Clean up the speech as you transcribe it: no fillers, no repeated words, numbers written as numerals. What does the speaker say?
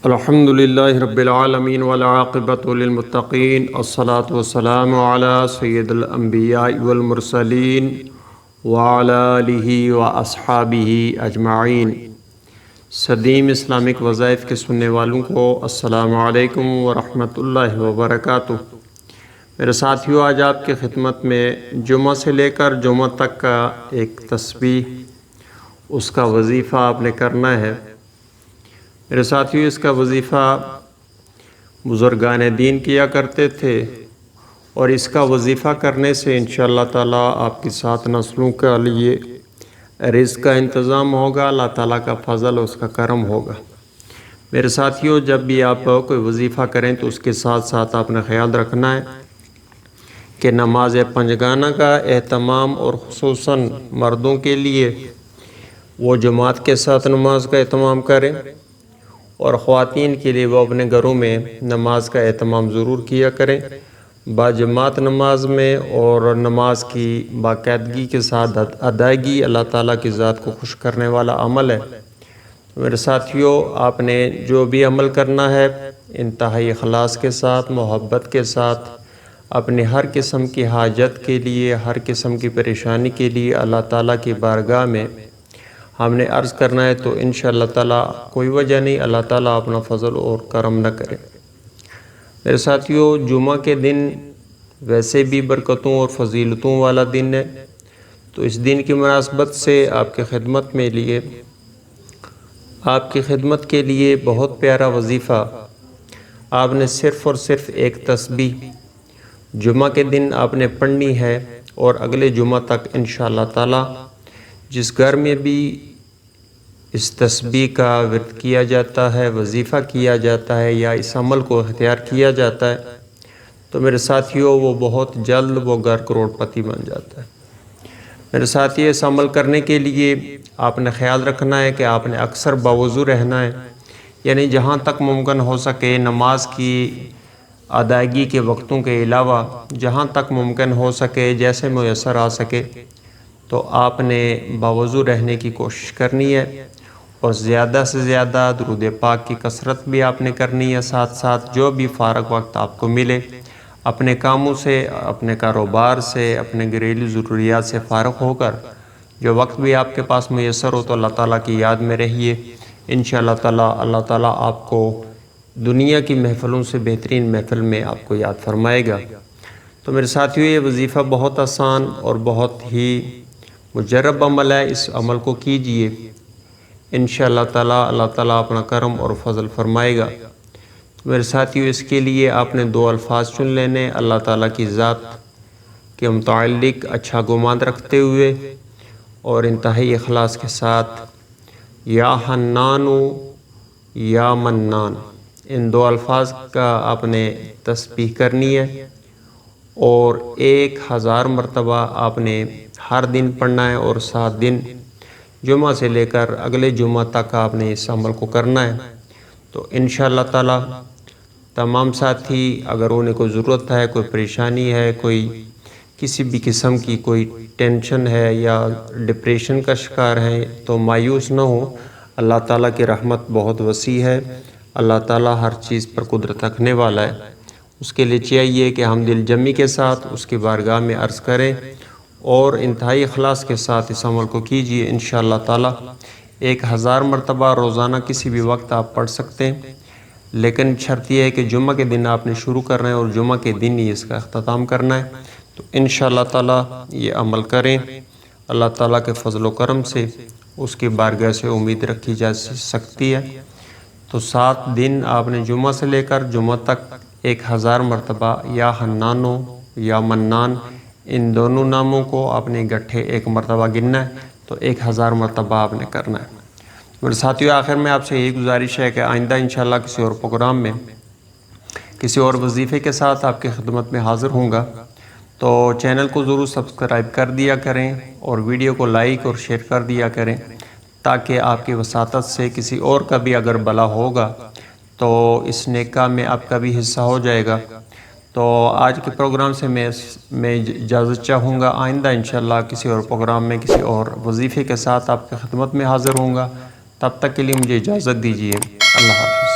الحمدللہ رب العالمین والعاقبۃ للمتقین الصلاۃ والسلام علی سید الانبیاء والمرسلین وعلی آلہ واصحابہ اجمعین۔ صدیم اسلامک وظائف کے سننے والوں کو السلام علیکم ورحمۃ اللہ وبرکاتہ۔ میرے ساتھیوں، آج آپ کی خدمت میں جمعہ سے لے کر جمعہ تک کا ایک تسبیح، اس کا وظیفہ آپ نے کرنا ہے۔ میرے ساتھیوں، اس کا وظیفہ بزرگان دین کیا کرتے تھے، اور اس کا وظیفہ کرنے سے انشاءاللہ تعالیٰ آپ کی 7 نسلوں کے لیے رزق کا انتظام ہوگا، اللہ تعالیٰ کا فضل، اس کا کرم ہوگا۔ میرے ساتھیوں، جب بھی آپ کوئی وظیفہ کریں تو اس کے ساتھ ساتھ آپ نے خیال رکھنا ہے کہ نماز پنجگانہ کا اہتمام، اور خصوصاً مردوں کے لیے وہ جماعت کے ساتھ نماز کا اہتمام کریں، اور خواتین کے لیے وہ اپنے گھروں میں نماز کا اہتمام ضرور کیا کریں۔ باجماعت نماز میں اور نماز کی باقاعدگی کے ساتھ ادائیگی اللہ تعالیٰ کی ذات کو خوش کرنے والا عمل ہے۔ میرے ساتھیوں، آپ نے جو بھی عمل کرنا ہے انتہائی اخلاص کے ساتھ، محبت کے ساتھ، اپنے ہر قسم کی حاجت کے لیے، ہر قسم کی پریشانی کے لیے اللہ تعالیٰ کی بارگاہ میں ہم نے عرض کرنا ہے، تو انشاءاللہ تعالیٰ کوئی وجہ نہیں اللہ تعالیٰ اپنا فضل اور کرم نہ کرے۔ میرے ساتھیوں، جمعہ کے دن ویسے بھی برکتوں اور فضیلتوں والا دن ہے، تو اس دن کی مناسبت سے آپ کی خدمت کے لیے بہت پیارا وظیفہ آپ نے صرف اور صرف ایک تسبیح جمعہ کے دن آپ نے پڑھنی ہے، اور اگلے جمعہ تک انشاءاللہ تعالیٰ جس گھر میں بھی اس تسبیح کا ورد کیا جاتا ہے، وظیفہ کیا جاتا ہے، یا اس عمل کو اختیار کیا جاتا ہے، تو میرے ساتھیوں وہ بہت جلد وہ گھر کروڑ پتی بن جاتا ہے۔ میرے ساتھی، اس عمل کرنے کے لیے آپ نے خیال رکھنا ہے کہ آپ نے اکثر باوضو رہنا ہے، یعنی جہاں تک ممکن ہو سکے نماز کی ادائیگی کے وقتوں کے علاوہ جہاں تک ممکن ہو سکے، جیسے میسر آ سکے، تو آپ نے باوضو رہنے کی کوشش کرنی ہے، اور زیادہ سے زیادہ درود پاک کی کثرت بھی آپ نے کرنی ہے۔ ساتھ ساتھ جو بھی فارغ وقت آپ کو ملے، اپنے کاموں سے، اپنے کاروبار سے، اپنے گھریلو ضروریات سے فارغ ہو کر جو وقت بھی آپ کے پاس میسر ہو تو اللہ تعالیٰ کی یاد میں رہیے۔ انشاءاللہ تعالیٰ اللہ تعالیٰ آپ کو دنیا کی محفلوں سے بہترین محفل میں آپ کو یاد فرمائے گا۔ تو میرے ساتھیوں، یہ وظیفہ بہت آسان اور بہت ہی مجرب عمل ہے، اس عمل کو کیجئے، انشاءاللہ تعالیٰ اللہ تعالیٰ اپنا کرم اور فضل فرمائے گا۔ تو میرے ساتھیوں، اس کے لیے آپ نے 2 الفاظ چن لینے، اللہ تعالیٰ کی ذات کے متعلق اچھا گمان رکھتے ہوئے اور انتہائی اخلاص کے ساتھ، یا حنانو یا منان، ان 2 الفاظ کا آپ نے تسبیح کرنی ہے، اور 1000 مرتبہ آپ نے ہر دن پڑھنا ہے، اور 7 دن جمعہ سے لے کر اگلے جمعہ تک آپ نے اس عمل کو کرنا ہے۔ تو انشاءاللہ تعالیٰ تمام ساتھی، اگر انہیں کوئی ضرورت ہے، کوئی پریشانی ہے، کوئی کسی بھی قسم کی کوئی ٹینشن ہے یا ڈپریشن کا شکار ہے، تو مایوس نہ ہو، اللہ تعالیٰ کی رحمت بہت وسیع ہے، اللہ تعالیٰ ہر چیز پر قدرت رکھنے والا ہے۔ اس کے لیے چاہیے کہ ہم دل جمی کے ساتھ اس کی بارگاہ میں عرض کریں، اور انتہائی اخلاص کے ساتھ اس عمل کو کیجئے۔ انشاءاللہ تعالیٰ 1000 مرتبہ روزانہ کسی بھی وقت آپ پڑھ سکتے ہیں، لیکن شرط یہ ہے کہ جمعہ کے دن آپ نے شروع کرنا ہے، اور جمعہ کے دن ہی اس کا اختتام کرنا ہے۔ تو انشاءاللہ تعالیٰ یہ عمل کریں، اللہ تعالیٰ کے فضل و کرم سے اس کی بارگاہ سے امید رکھی جا سکتی ہے۔ تو 7 دن آپ نے جمعہ سے لے کر جمعہ تک 1000 مرتبہ یا حنانو یا منان، ان دونوں ناموں کو آپ نے اکٹھے ایک مرتبہ گننا ہے، تو 1000 مرتبہ آپ نے کرنا ہے۔ میرے ساتھیوں، آخر میں آپ سے یہی گزارش ہے کہ آئندہ انشاءاللہ کسی اور پروگرام میں کسی اور وظیفے کے ساتھ آپ کی خدمت میں حاضر ہوں گا، تو چینل کو ضرور سبسکرائب کر دیا کریں، اور ویڈیو کو لائک اور شیئر کر دیا کریں، تاکہ آپ کی وساطت سے کسی اور کا بھی اگر بھلا ہوگا تو اس نیک کام میں آپ کا بھی حصہ ہو جائے گا۔ تو آج کے پروگرام سے میں اجازت چاہوں گا، آئندہ انشاءاللہ کسی اور پروگرام میں کسی اور وظیفے کے ساتھ آپ کی خدمت میں حاضر ہوں گا۔ تب تک کے لیے مجھے اجازت دیجیے، اللہ حافظ۔